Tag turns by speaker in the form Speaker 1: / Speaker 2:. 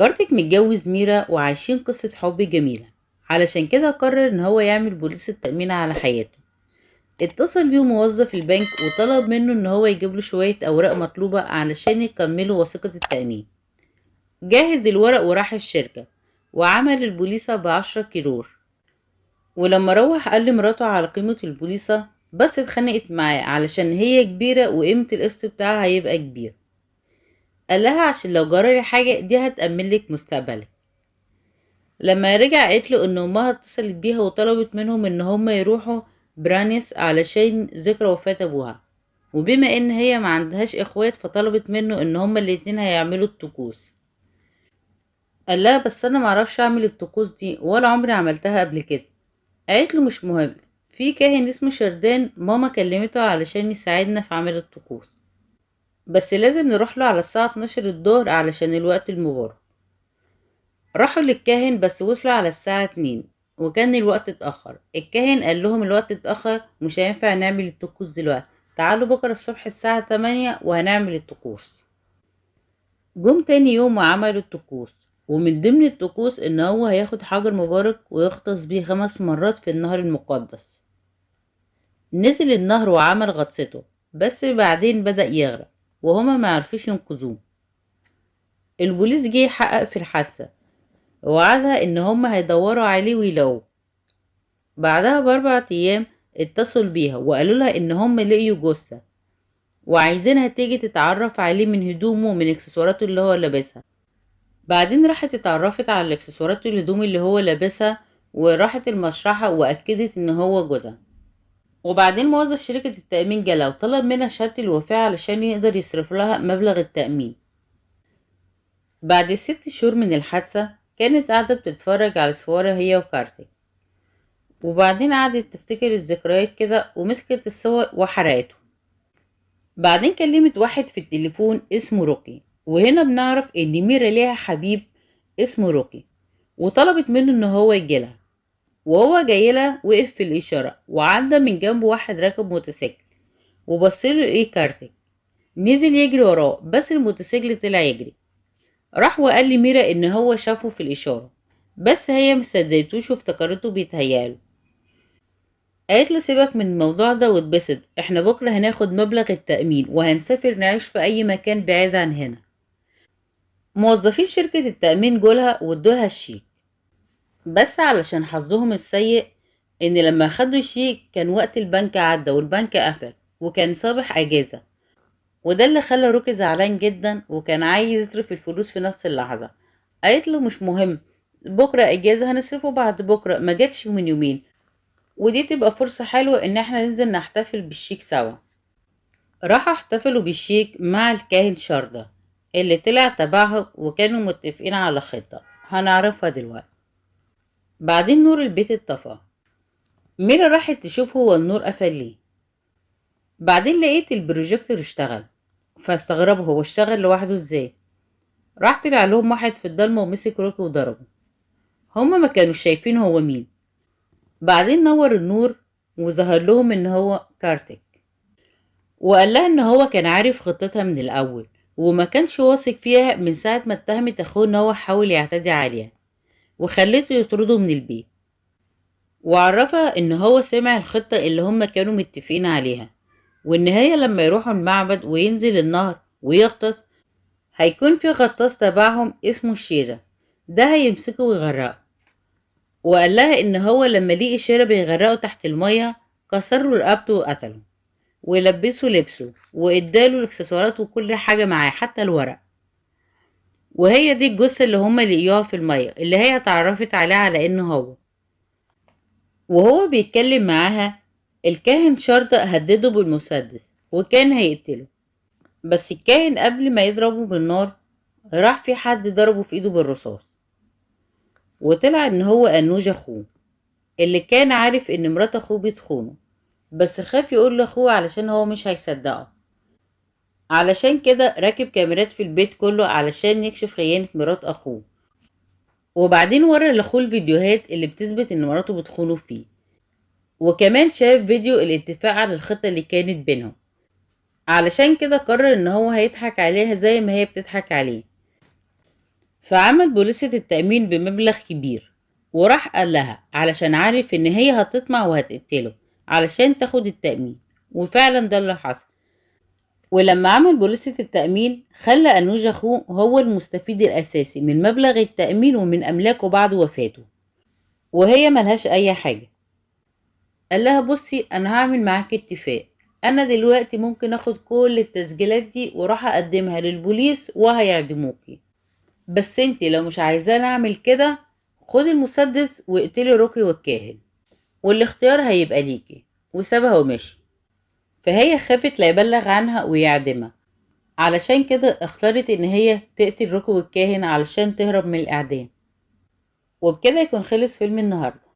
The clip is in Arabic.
Speaker 1: كارتك متجوز ميرا وعايشين قصة حب جميلة. علشان كده قرر ان هو يعمل بوليس التأمين على حياته. اتصل بيه موظف البنك وطلب منه ان هو يجيب له شوية اوراق مطلوبة علشان يكملوا وثيقة التأمين. جهز الورق وراح الشركة وعمل البوليصة ب10 كيلور. ولما روح قال لمراته على قيمة البوليصة، بس اتخانقت معاه علشان هي كبيرة وقيمة القسط بتاعها هيبقى كبير. قال لها عشان لو جرالي حاجة دي هتأمن لك مستقبلك. لما رجع قالت له ان امها اتصلت بيها وطلبت منهم ان هم يروحوا برانيس علشان ذكرى وفاة ابوها، وبما ان هي ما عندهاش اخوات فطلبت منه ان هما الاتنين هيعملوا الطقوس. قال لها بس انا معرفش اعمل الطقوس دي ولا عمري عملتها قبل كده. قالت له مش مهم، في كاهن اسمه شردان ماما كلمته علشان يساعدنا في عمل الطقوس، بس لازم نروح له على الساعة 12 الظهر علشان الوقت المبارك. راحوا للكاهن بس وصلوا على الساعة 2 وكان الوقت اتأخر. الكاهن قال لهم الوقت اتأخر مش هينفع نعمل الطقوس دلوقتي، تعالوا بكرة الصبح الساعة 8 وهنعمل الطقوس. جم تاني يوم وعملوا الطقوس، ومن ضمن الطقوس ان هو هياخد حجر مبارك ويغطس بيه 5 مرات في النهر المقدس. نزل النهر وعمل غطسته، بس بعدين بدأ يغرق وهما معرفوش ينقذوه. البوليس جه يحقق في الحادثة ووعدها ان هما هيدوروا عليه ويلاقوه. بعدها ب4 ايام اتصلوا بيها وقالوا لها ان هم لقيوا جثة وعايزينها تيجي تتعرف عليه من هدومه ومن اكسسواراته اللي هو لابسها. بعدين راحت اتعرفت على الاكسسوارات والهدوم اللي هو لابسها، وراحت المشرحة واكدت ان هو جوزها. وبعدين موظف شركة التأمين جالها وطلب منها شهادة الوفاة علشان يقدر يصرف لها مبلغ التأمين. بعد 6 شهور من الحادثة كانت قاعدة بتتفرج على صورها هي وكارتي، وبعدين قعدت تفتكر الذكريات كده ومسكت الصور وحرقته. بعدين كلمت واحد في التليفون اسمه روكي، وهنا بنعرف ان ميرا ليها حبيب اسمه روكي، وطلبت منه ان هو يجيلها. وهو جايلها وقف في الاشارة وعدى من جنبه واحد راكب موتوسيكل وبصله ايه كارتك. نزل يجري وراه بس الموتوسيكل طلع يجري. راح وقال لميرا ان هو شافه في الاشارة، بس هي مصدقتوش وافتكرته بيتهياله. قالت له سيبك من الموضوع ده واتبسط، احنا بكرة هناخد مبلغ التأمين وهنسافر نعيش في اي مكان بعيد عن هنا. موظفين شركة التأمين جولها وادولها الشيك، بس علشان حظهم السيء ان لما خدوا الشيك كان وقت البنك عدى والبنك قفل وكان صباح اجازة، وده اللي خلى روكي زعلان جدا وكان عايز يصرف الفلوس في نفس اللحظة. قالت له مش مهم، بكرة اجازة هنصرفه بعد بكرة، ما جاتش من يومين، ودي تبقى فرصة حلوة ان احنا ننزل نحتفل بالشيك سوا. راحوا احتفلوا بالشيك مع الكاهن شاردة اللي طلع تبعهم، وكانوا متفقين على خطة هنعرفها دلوقتي. بعدين نور البيت اتطفى. ميرا راحت تشوف هو النور قفل ليه. بعدين لقيت البروجيكتور اشتغل، فاستغربوا هو اشتغل لوحده ازاي. راح طلع لهم واحد في الضلمة ومسك روكي وضربه. هما ما كانوش شايفين هو مين. بعدين نور النور وظهر لهم ان هو كارتك، وقال لها ان هو كان عارف خطتها من الاول وما كانش واثق فيها من ساعة ما اتهمت اخوه ان هو حاول يعتدي عليها وخلته يطرده من البيت، وعرفها ان هو سمع الخطة اللي هما كانوا متفقين عليها، وان هي لما يروحوا المعبد وينزل النهر ويغطس هيكون في غطاس تبعهم اسمه الشيرة، ده هيمسكه ويغرقه. وقال لها ان هو لما لقي الشيرة بيغرقه تحت المية كسروا رقبته وقتله ولبسه لبسه واداله الاكسسوارات وكل حاجة معاه حتى الورق. وهي دي الجثة اللي هما لقيوها في المية اللي هي اتعرفت عليها على انه هو. وهو بيتكلم معاها الكاهن شرطة هدده بالمسدس وكان هيقتله، بس الكاهن قبل ما يضربه بالنار راح في حد ضربه في ايده بالرصاص، وطلع ان هو انوج اخوه اللي كان عارف ان مرات اخوه بتخونه، بس خاف يقول لاخوه علشان هو مش هيصدقه. علشان كده راكب كاميرات في البيت كله علشان يكشف خيانة مرات اخوه. وبعدين ورا لاخوه الفيديوهات اللي بتثبت ان مراته بتخونه فيه، وكمان شاف فيديو الاتفاق على الخطة اللي كانت بينهم. علشان كده قرر ان هو هيضحك عليها زي ما هي بتضحك عليه. فعمل بوليصة التأمين بمبلغ كبير، وراح قال لها علشان عارف ان هي هتطمع وهتقتله علشان تاخد التأمين. وفعلا ده اللي حصل. ولما عمل بوليصة التأمين خلى أنوج أخوه هو المستفيد الأساسي من مبلغ التأمين ومن أملاكه بعد وفاته، وهي ملهاش أي حاجة. قال لها بصي أنا هعمل معاك اتفاق، أنا دلوقتي ممكن أخد كل التسجيلات دي وراح أقدمها للبوليس وهيعدموكي، بس انتي لو مش عايزاني أعمل كده خدي المسدس واقتلي روكي والكاهن، والاختيار هيبقى ليكي. وسابها ومشي. فهي خافت لا يبلغ عنها ويعدمها، علشان كده اختارت ان هي تقتل روكي والكاهن علشان تهرب من الاعدام. وبكده يكون خلص فيلم النهارده.